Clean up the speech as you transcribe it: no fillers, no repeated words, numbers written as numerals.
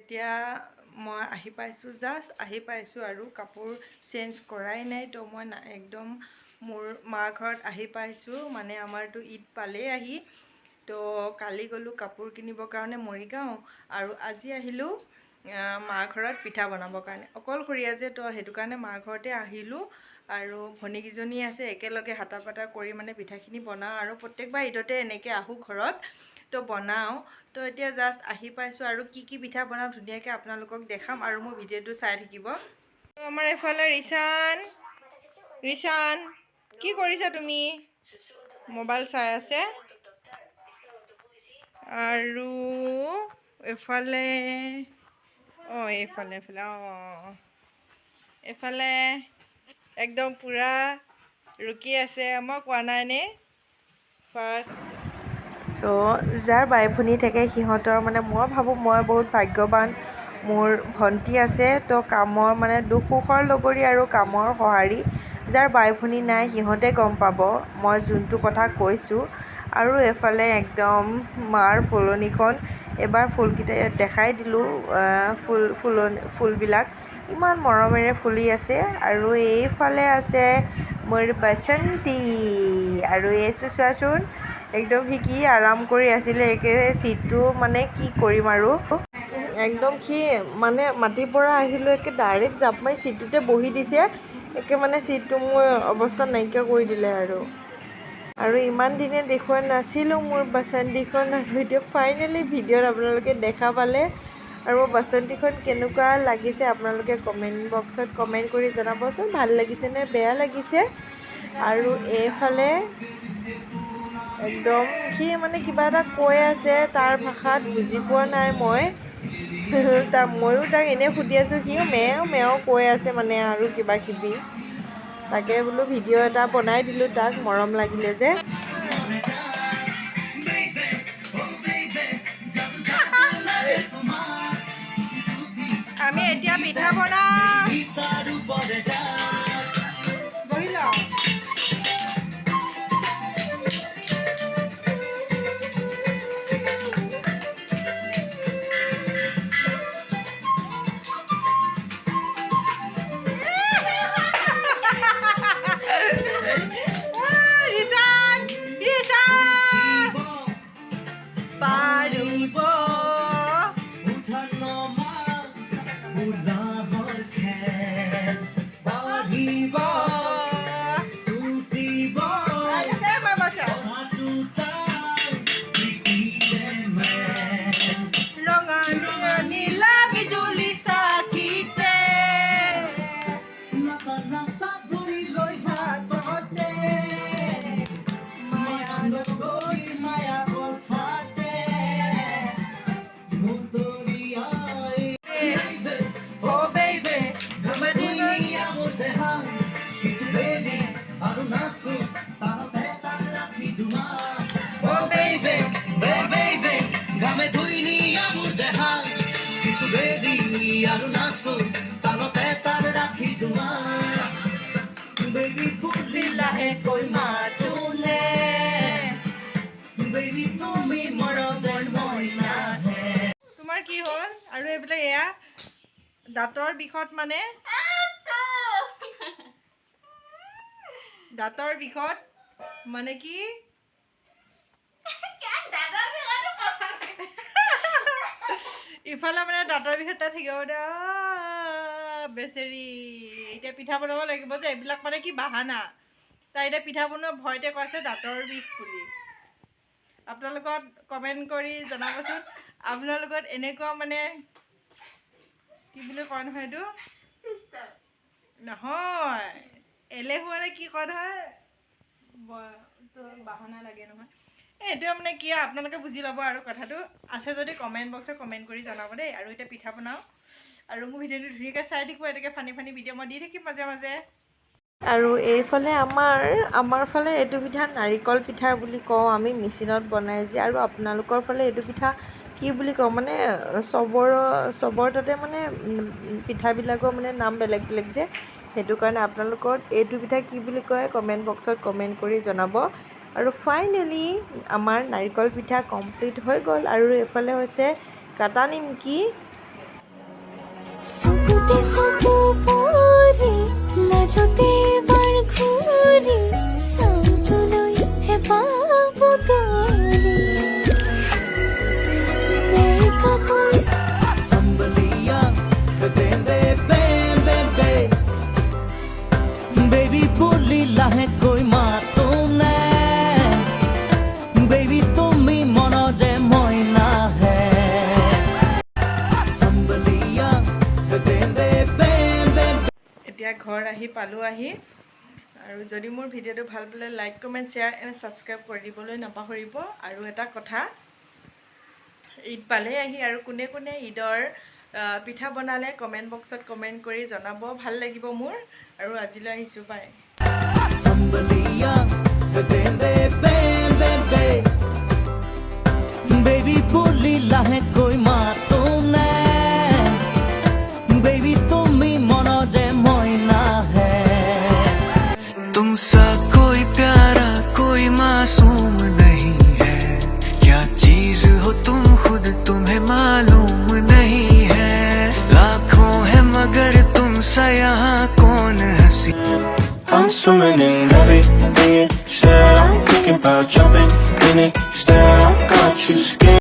এতিয়া মই আহি পাইছোঁ, জাষ্ট আহি পাইছোঁ আৰু কাপোৰ চেঞ্জ কৰাই নাই। তো মই একদম মোৰ মাৰ ঘৰত আহি পাইছোঁ, মানে আমাৰতো ঈদ পালেই আহি। তো কালি গ'লোঁ কাপোৰ কিনিবৰ কাৰণে মৰিগাঁও, আৰু আজি আহিলোঁ মাৰ ঘৰত পিঠা বনাবৰ কাৰণে। অকলশৰীয়া যে, তো সেইটো কাৰণে মাৰ ঘৰতে আহিলোঁ। আৰু ভনীকেইজনী আছে, একেলগে হাতা পাতা কৰি মানে পিঠাখিনি বনাওঁ, আৰু প্ৰত্যেকবাৰ ঈদতে এনেকৈ আহোঁ ঘৰত, তো বনাওঁ। তো এতিয়া জাষ্ট আহি পাইছোঁ, আৰু কি কি পিঠা বনাওঁ ধুনীয়াকৈ আপোনালোকক দেখাম, আৰু মোৰ ভিডিঅ'টো চাই থাকিব। তো আমাৰ এইফালে ৰিচান কি কৰিছা তুমি? মোবাইল চাই আছে। আৰু এইফালে এইফালে একদম পূৰা ৰুকি আছে, মই কোৱা নাইনে ফাৰ্ষ্ট। চ' যাৰ বাই ভনী থাকে সিহঁতৰ মানে মই ভাবোঁ মই বহুত ভাগ্যৱান, মোৰ ভণ্টি আছে। তো কামৰ মানে দুখ সুখৰ লগৰী আৰু কামৰ সঁহাৰি। যাৰ বাই ভনী নাই সিহঁতে গম পাব মই যোনটো কথা কৈছোঁ। আৰু এফালে একদম মাৰ ফুলনিখন, এবাৰ ফুলকেইটা দেখাই দিলোঁ, ফুলবিলাক ইমান মৰমেৰে ফুলি আছে। আৰু এইফালে আছে মোৰ বাসন্তী, আৰু এইটো চোৱাচোন একদম সি কি আৰাম কৰি আছিলে। একে চিটটো মানে কি কৰিম আৰু একদম সি মানে মাটিৰ পৰা আহিলোঁ, একে ডাইৰেক্ট জাপ মাৰি চিটটোতে বহি দিছে। একে মানে চিটটো মোৰ অৱস্থা নাইকিয়া কৰি দিলে। আৰু ইমান দিনে দেখুওৱা নাছিলোঁ মোৰ বাসন্তীখন, আৰু এতিয়া ফাইনেলি ভিডিঅ'ত আপোনালোকে দেখা পালে। আৰু বাসন্তীখন কেনেকুৱা লাগিছে আপোনালোকে কমেণ্ট বক্সত কমেণ্ট কৰি জনাবচোন, ভাল লাগিছে নে বেয়া লাগিছে। আৰু এইফালে একদম সি মানে কিবা এটা কৈ আছে, তাৰ ভাষাত বুজি পোৱা নাই মই। ময়ো তাক এনেই সুধি আছোঁ, সিও মেও মেও কৈ আছে মানে আৰু কিবা কিবি। তাকে বোলো ভিডিঅ' এটা বনাই দিলোঁ তাক, মৰম লাগিলে যে। আমি এতিয়া পিঠা বনাম। বহি লওঁ। তোমাৰ কি হ'ল? আৰু এইবিলাক এয়া দাঁতৰ বিষত মানে কি ইফালে মানে দাঁতৰ বিষত তাত থাকিব দে। বেচেৰি এতিয়া পিঠা বনাব লাগিব যে, এইবিলাক মানে কি বাহানা। তাই এতিয়া পিঠা বনোৱা ভয়তে কৈছে দাঁতৰ বিষ বুলি। আপোনালোকক কমেণ্ট কৰি জনাবচোন, আপোনালোকত এনেকুৱা মানে কি বুলি কয় নহয়, এইটো নহয় এলেহুৱা নে কি কয় নহয়, বাহানা লাগে নহয়। এইটোৱে মানে কি আপোনালোকে বুজি ল'ব আৰু কথাটো আছে যদি কমেণ্ট বক্সত কমেণ্ট কৰি জনাব দেই। আৰু এতিয়া পিঠা বনাওঁ, আৰু মোৰ ভিডিঅ'টো ধুনীয়াকৈ চাই থাকিব। এনেকৈ ফানি ফানি ভিডিঅ' মই দি থাকিম মাজে মাজে। আৰু এইফালে আমাৰ ফালে এইটো পিঠা নাৰিকল পিঠা বুলি কওঁ আমি, মেচিনত বনাই যে। আৰু আপোনালোকৰ ফালে এইটো পিঠা কি বুলি কওঁ, মানে চবৰ তাতে মানে পিঠাবিলাকৰ মানে নাম বেলেগ বেলেগ যে, সেইটো কাৰণে আপোনালোকৰ এইটো পিঠা কি বুলি কয় কমেণ্ট বক্সত কমেণ্ট কৰি জনাব। আৰু ফাইনেলি আমাৰ নাৰিকল পিঠা কমপ্লিট হৈ গ'ল। আৰু এইফালে হৈছে কাটা নিমকি, सुकुते सुकु पोरे लाजते बार घुरे साउतुलोई हे बाबु तोरे मेका कोई Somebody बेबी बोली लाहे कोई मातो ने बेबी तुमी मनरे मयना है এতিয়া ঘৰ আহি পালোঁ আৰু যদি মোৰ ভিডিঅ'টো ভাল পালে like comment share and subscribe কৰি দিবলৈ নাপাহৰিব আৰু এটা কথা ঈদ পালেই আহি আৰু কোনে কোনে ঈদৰ পিঠা বনালে কমেণ্ট বক্সত কমেণ্ট কৰি জনাব ভাল লাগিব মোৰ আৰু আজিলৈ আহিছোঁ বাই बेबी बोली लाहे कोई मातो ने बेबी तुमी मनरे मयना है तुमसा कोई प्यारा कोई मासूम नहीं है क्या चीज हो तुम खुद तुम्हें मालूम नहीं है लाखों है मगर तुमसा यहाँ कौन हंसी I'm swimming in everything you said. I'm thinking about jumping in it. Instead, I got you scared.